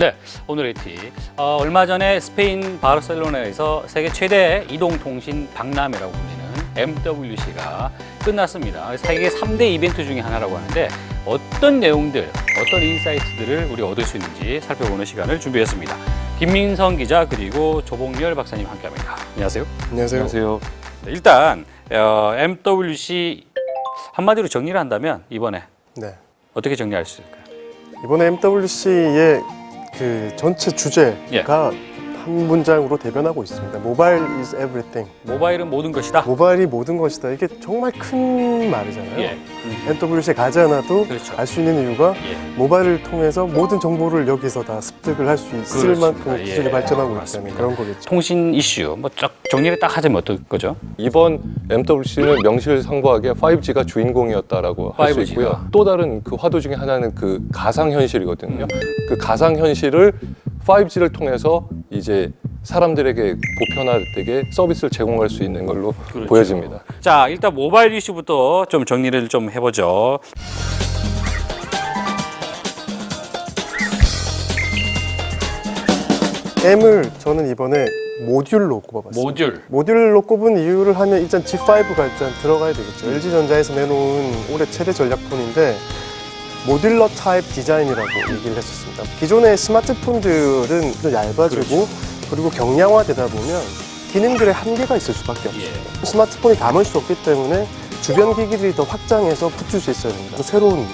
네, 오늘의 팁. 얼마 전에 스페인 바르셀로나에서 세계 최대 이동통신 박람회라고 불리는 MWC가 끝났습니다. 세계 3대 이벤트 중에 하나라고 하는데 어떤 내용들, 어떤 인사이트들을 우리 얻을 수 있는지 살펴보는 시간을 준비했습니다. 김민성 기자 그리고 조봉열 박사님 함께합니다. 안녕하세요. 안녕하세요. 안녕하세요. 일단 MWC 한마디로 정리를 한다면 이번에 네. 어떻게 정리할 수 있을까요? 이번에 MWC의 그 전체 주제가 한 문장으로 대변하고 있습니다. Mobile is everything. 모바일은 모든 것이다. 모바일이 모든 것이다. 이게 정말 큰 말이잖아요. 예. MWC에 가지 않아도 그렇죠. 알 수 있는 이유가 예. 모바일을 통해서 모든 정보를 여기서 다 습득을 할 수 있을 그렇습니다. 만큼 기술이 예. 발전하고 있다면 맞습니다. 그런 거겠죠. 통신 이슈 뭐 쫙 정리를 딱 하자면 어떨 거죠? 이번 MWC는 명실상부하게 5G가 주인공이었다라고 할 수 5G 가. 있고요. 또 다른 그 화두 중에 하나는 그 가상현실이거든요. 그 가상현실을 5G를 통해서 이제 사람들에게 보편화되게 서비스를 제공할 수 있는 걸로 그렇죠. 보여집니다. 자, 일단 모바일 이슈부터 좀 정리를 좀 해보죠. M을 저는 이번에 모듈로 꼽아봤습니다. 모듈로 꼽은 이유를 하면 일단 G5가 일단 들어가야 되겠죠. LG전자에서 내놓은 올해 최대 전략폰인데 모듈러 타입 디자인이라고 얘기를 했었습니다. 기존의 스마트폰들은 좀 얇아지고 그리고 경량화되다 보면 기능들의 한계가 있을 수밖에 없습니다. 스마트폰이 담을 수 없기 때문에 주변 기기들이 더 확장해서 붙일 수 있어야 됩니다. 새로운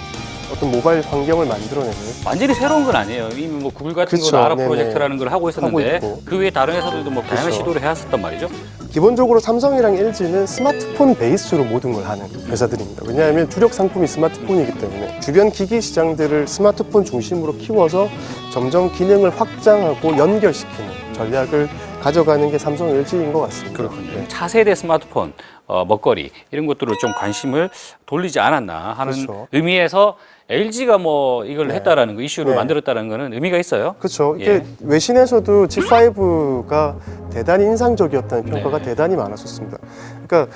어떤 모바일 환경을 만들어내는 완전히 새로운 건 아니에요. 이미 뭐 구글 같은 그쵸, 거 나라 네네. 프로젝트라는 걸 하고 있었는데 하고 있고. 그 외에 다른 회사들도 뭐 다양한 그쵸. 시도를 해왔었단 말이죠. 기본적으로 삼성이랑 LG는 스마트폰 베이스로 모든 걸 하는 회사들입니다. 왜냐하면 주력 상품이 스마트폰이기 때문에 주변 기기 시장들을 스마트폰 중심으로 키워서 점점 기능을 확장하고 연결시키는 전략을 가져가는 게 삼성, LG인 것 같습니다. 그렇군요. 차세대 스마트폰, 먹거리 이런 것들을 좀 관심을 돌리지 않았나 하는 그렇죠. 의미에서 LG가 뭐 이걸 네. 했다라는 거, 이슈를 네. 만들었다는 거는 의미가 있어요. 그렇죠. 이게 예. 외신에서도 G5가 대단히 인상적이었다는 평가가 네. 대단히 많았었습니다. 그러니까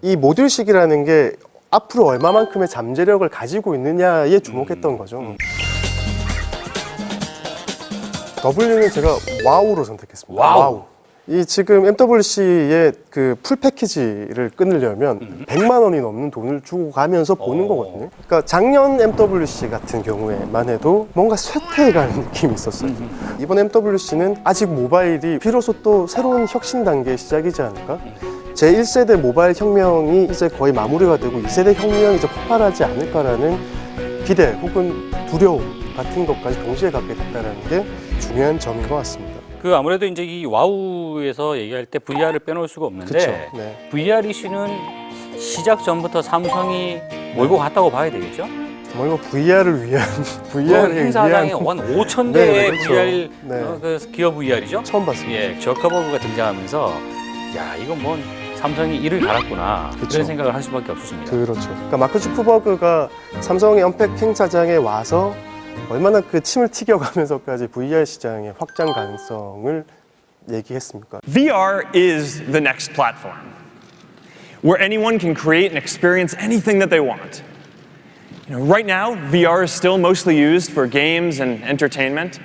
이 모듈식이라는 게 앞으로 얼마만큼의 잠재력을 가지고 있느냐에 주목했던 거죠. W는 제가 와우로 선택했습니다. 와우. 이 지금 MWC의 그 풀 패키지를 끊으려면 100만 원이 넘는 돈을 주고 가면서 보는 거거든요. 그러니까 작년 MWC 같은 경우에만 해도 뭔가 쇠퇴해가는 느낌이 있었어요. 이번 MWC는 아직 모바일이 비로소 또 새로운 혁신 단계의 시작이지 않을까? 제1세대 모바일 혁명이 이제 거의 마무리가 되고 2세대 혁명이 이제 폭발하지 않을까라는 기대 혹은 두려움 같은 것까지 동시에 갖게 됐다는 게 중요한 점인 것 같습니다. 그 아무래도 이제 이 와우에서 얘기할 때 VR을 빼놓을 수가 없는데 그쵸. 네. VR 이슈는 시작 전부터 삼성이 몰고 갔다고 봐야 되겠죠? 정말 뭐 VR을 위한 그 VR을 행사장에 위한 한 5천 네, 대의 그렇죠. VR 네. 그 기어 VR이죠? 처음 봤습니다. 예, 저커버그가 등장하면서 야 이건 뭐 삼성이 이를 갈았구나 그쵸. 이런 생각을 할 수밖에 없었습니다. 그렇죠. 그러니까 마크 주크버그가 삼성의 언팩 행사장에 와서 얼마나 그 침을 튀겨가면서까지 VR 시장의 확장 가능성을 얘기했습니까? VR is the next platform where anyone can create and experience anything that they want. Right now, VR is still mostly used for games and entertainment,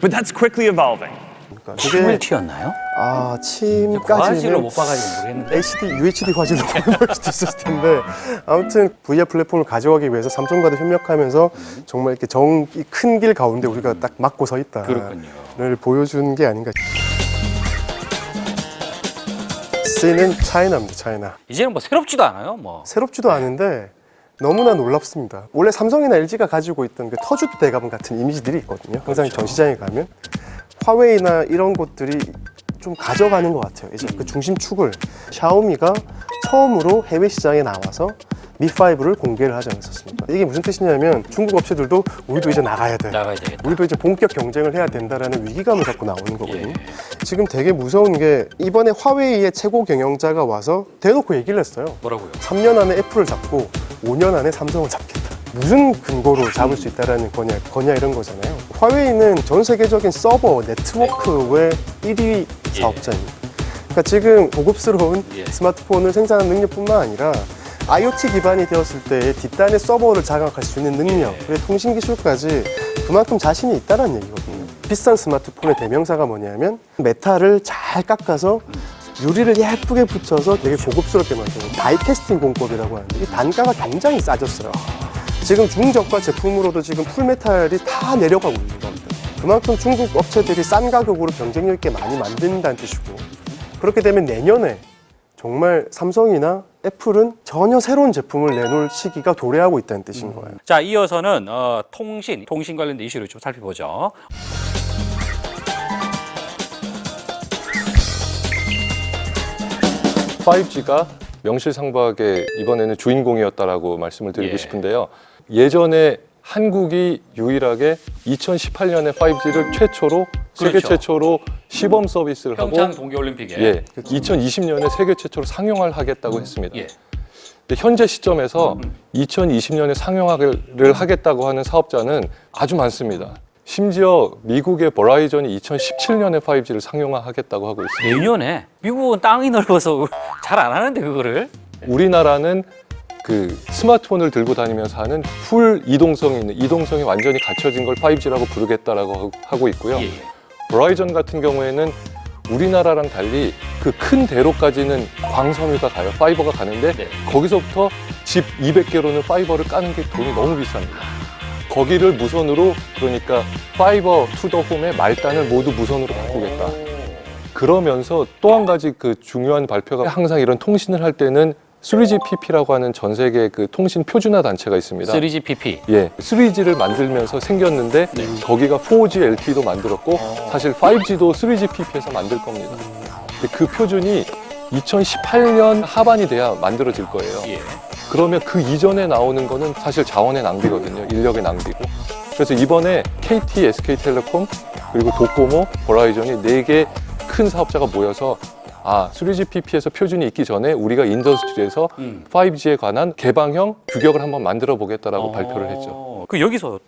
but that's quickly evolving. 그러니까 침을 튀었나요? 아 화질로 침까지는 못 봐가지고 모르겠는데 HD, UHD 화질로 볼 수도 있었을 텐데 아무튼 VR 플랫폼을 가져가기 위해서 삼성과도 협력하면서 정말 이렇게 큰 길 가운데 우리가 딱 막고 서 있다를 그렇군요. 보여준 게 아닌가. C는 차이나입니다. 차이나. 이제는 뭐 새롭지도 않아요. 뭐 새롭지도 않은데 너무나 놀랍습니다. 원래 삼성이나 LG가 가지고 있던 그 터줏 대감 같은 이미지들이 있거든요. 항상 그렇죠. 전시장에 가면 화웨이나 이런 곳들이 좀 가져가는 것 같아요. 이제 그 중심축을 샤오미가 처음으로 해외 시장에 나와서 Mi5를 공개를 하지 않았었습니까? 이게 무슨 뜻이냐면 중국 업체들도 우리도 이제 나가야 돼. 나가야 되겠다. 우리도 이제 본격 경쟁을 해야 된다라는 위기감을 갖고 나오는 거거든요. 예. 지금 되게 무서운 게 이번에 화웨이의 최고 경영자가 와서 대놓고 얘기를 했어요. 뭐라고요? 3년 안에 애플을 잡고 5년 안에 삼성을 잡겠다. 무슨 근거로 잡을 수 있다라는 거냐 이런 거잖아요. 화웨이는 전 세계적인 서버 네트워크의 1위 사업자입니다. 그러니까 지금 고급스러운 예. 스마트폰을 생산하는 능력뿐만 아니라 IoT 기반이 되었을 때 뒷단의 서버를 장악할 수 있는 능력, 그리고 통신 기술까지 그만큼 자신이 있다는 얘기거든요. 비싼 스마트폰의 대명사가 뭐냐면 메탈을 잘 깎아서 유리를 예쁘게 붙여서 되게 고급스럽게 만드는 다이캐스팅 공법이라고 하는데 이 단가가 굉장히 싸졌어요. 지금 중저가 제품으로도 지금 풀메탈이 다 내려가고 있는 겁니다. 그만큼 중국 업체들이 싼 가격으로 경쟁력 있게 많이 만든다는 뜻이고, 그렇게 되면 내년에 정말 삼성이나 애플은 전혀 새로운 제품을 내놓을 시기가 도래하고 있다는 뜻인 거예요. 자, 이어서는 통신 관련된 이슈를 좀 살펴보죠. 5G가 명실상부하게 이번에는 주인공이었다라고 말씀을 드리고 예. 싶은데요. 예전에 한국이 유일하게 2018년에 5G를 최초로 세계 그렇죠. 최초로 시범 서비스를 평창 하고 동계올림픽에 예, 2020년에 세계 최초로 상용화를 하겠다고 했습니다. 예. 근데 현재 시점에서 2020년에 상용화를 하겠다고 하는 사업자는 아주 많습니다. 심지어 미국의 버라이전이 2017년에 5G를 상용화하겠다고 하고 있습니다. 내년에 미국은 땅이 넓어서 잘 안 하는데 그거를 우리나라는 그 스마트폰을 들고 다니면서 하는 풀 이동성이 있는 이동성이 완전히 갖춰진 걸 5G라고 부르겠다라고 하고 있고요. 예. 버라이전 같은 경우에는 우리나라랑 달리 그 큰 대로까지는 광섬유가 가요. 파이버가 가는데 네. 거기서부터 집 200개로는 파이버를 까는 게 돈이 너무 비쌉니다. 거기를 무선으로 그러니까 파이버 투 더 홈의 말단을 모두 무선으로 바꾸겠다. 그러면서 또 한 가지 그 중요한 발표가 항상 이런 통신을 할 때는 3GPP라고 하는 전 세계 그 통신 표준화 단체가 있습니다. 3GPP. 예, 3G를 만들면서 생겼는데 거기가 4G LTE도 만들었고 사실 5G도 3GPP에서 만들 겁니다. 근데 그 표준이 2018년 하반이 돼야 만들어질 거예요. 예. 그러면 그 이전에 나오는 거는 사실 자원의 낭비거든요. 인력의 낭비고. 그래서 이번에 KT, SK텔레콤, 그리고 도코모, 버라이전이 4개 큰 사업자가 모여서 3GPP에서 표준이 있기 전에 우리가 인더스트리에서 5G에 관한 개방형 규격을 한번 만들어 보겠다라고 발표를 했죠. 그 여기서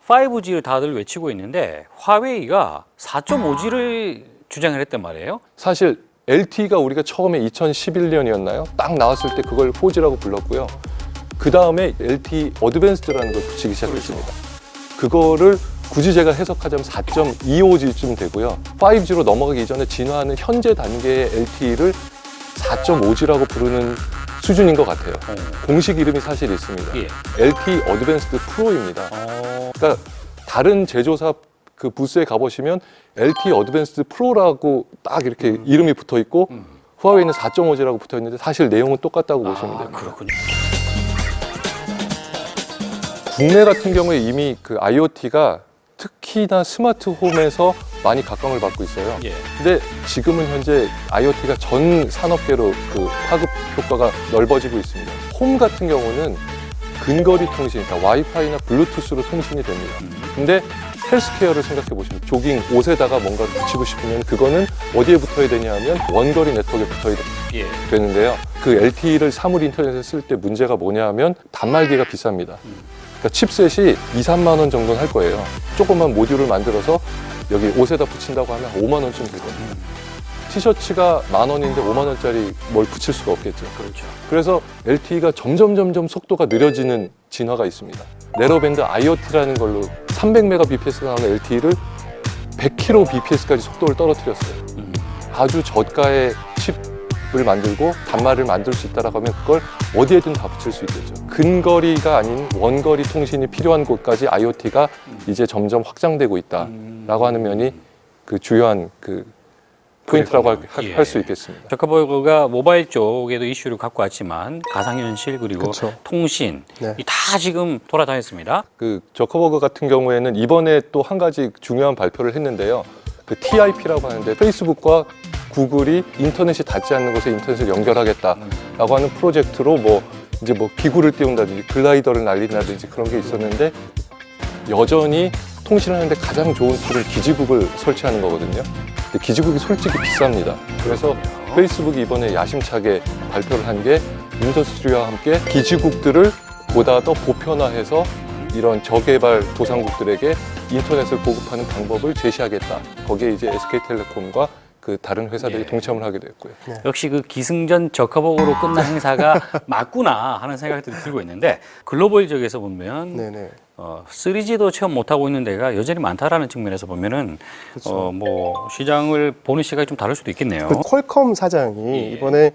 5G를 다들 외치고 있는데 화웨이가 4.5G를 주장을 했단 말이에요. 사실 LTE가 우리가 처음에 2011년이었나요? 딱 나왔을 때 그걸 4G라고 불렀고요. 그 다음에 LTE 어드밴스드라는 걸 붙이기 시작했습니다. 그거를 굳이 제가 해석하자면 4.25G쯤 되고요. 5G로 넘어가기 전에 진화하는 현재 단계의 LTE를 4.5G라고 부르는 수준인 것 같아요. 공식 이름이 사실 있습니다. 예. LTE 어드밴스드 프로입니다. 그러니까 다른 제조사 그 부스에 가보시면 LTE 어드밴스드 프로라고 딱 이렇게 이름이 붙어 있고 후아웨이는 4.5G라고 붙어 있는데 사실 내용은 똑같다고 보시면 됩니다. 그렇군요. 국내 같은 경우에 이미 그 IoT가 특히나 스마트홈에서 많이 각광을 받고 있어요. 예. 근데 지금은 현재 IoT가 전 산업계로 그 파급 효과가 넓어지고 있습니다. 홈 같은 경우는 근거리 통신, 그러니까 와이파이나 블루투스로 통신이 됩니다. 근데 헬스케어를 생각해 보시면 조깅 옷에다가 뭔가를 붙이고 싶으면 그거는 어디에 붙어야 되냐 하면 원거리 네트워크에 붙어야 예. 되는데요. 그 LTE를 사물 인터넷에 쓸 때 문제가 뭐냐 하면 단말기가 비쌉니다. 그러니까 칩셋이 2, 3만 원 정도는 할 거예요. 조그만 모듈을 만들어서 여기 옷에다 붙인다고 하면 5만 원쯤 들거든요. 티셔츠가 10,000원인데 5만 원짜리 뭘 붙일 수가 없겠죠. 그렇죠. 그래서 LTE가 점점 속도가 느려지는 진화가 있습니다. 내로밴드 IoT라는 걸로 300mbps가 나오는 LTE를 100kbps까지 속도를 떨어뜨렸어요. 아주 저가의 칩을 만들고 단말을 만들 수 있다라고 하면 그걸 어디에든 다 붙일 수 있겠죠. 근거리가 아닌 원거리 통신이 필요한 곳까지 IoT가 이제 점점 확장되고 있다라고 하는 면이 그 주요한 그 포인트라고 예. 할 수 있겠습니다. 저커버그가 모바일 쪽에도 이슈를 갖고 왔지만 가상현실 그리고 그쵸. 통신 네. 이 다 지금 돌아다녔습니다. 그 저커버그 같은 경우에는 이번에 또 한 가지 중요한 발표를 했는데요. 그 TIP라고 하는데 페이스북과 구글이 인터넷이 닿지 않는 곳에 인터넷을 연결하겠다라고 하는 프로젝트로 뭐 이제 뭐 기구를 띄운다든지 글라이더를 날린다든지 그런 게 있었는데 여전히 통신을 하는데 가장 좋은 툴은 기지국을 설치하는 거거든요. 근데 기지국이 솔직히 비쌉니다. 그래서 페이스북이 이번에 야심차게 발표를 한 게 인더스트리와 함께 기지국들을 보다 더 보편화해서 이런 저개발 도상국들에게 인터넷을 보급하는 방법을 제시하겠다. 거기에 이제 SK텔레콤과 그 다른 회사들이 예. 동참을 하게 됐고요. 역시 그 기승전 적합옥으로 끝난 행사가 맞구나 하는 생각들이 들고 있는데 글로벌 지역에서 보면 네네. 3G도 체험 못하고 있는 데가 여전히 많다라는 측면에서 보면은 뭐 시장을 보는 시각이 좀 다를 수도 있겠네요. 그 퀄컴 사장이 이번에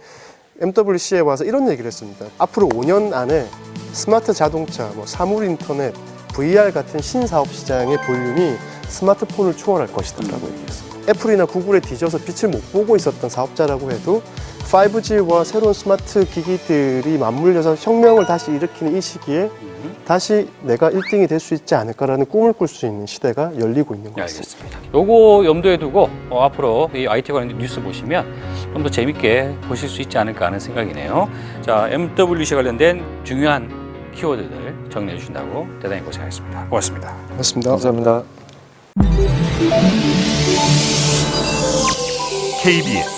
MWC에 와서 이런 얘기를 했습니다. 앞으로 5년 안에 스마트 자동차, 뭐 사물 인터넷, VR 같은 신사업 시장의 볼륨이 스마트폰을 초월할 것이다라고 얘기했어요. 애플이나 구글에 뒤져서 빛을 못 보고 있었던 사업자라고 해도 5G와 새로운 스마트 기기들이 맞물려서 혁명을 다시 일으키는 이 시기에 다시 내가 1등이 될 수 있지 않을까라는 꿈을 꿀 수 있는 시대가 열리고 있는 것 같습니다. 알겠습니다. 요거 염두에 두고 앞으로 이 IT 관련 뉴스 보시면 좀 더 재밌게 보실 수 있지 않을까 하는 생각이네요. 자, MWC 관련된 중요한 키워드들 정리해 주신다고 대단히 고생하셨습니다. 고맙습니다. 고맙습니다. 감사합니다. KBS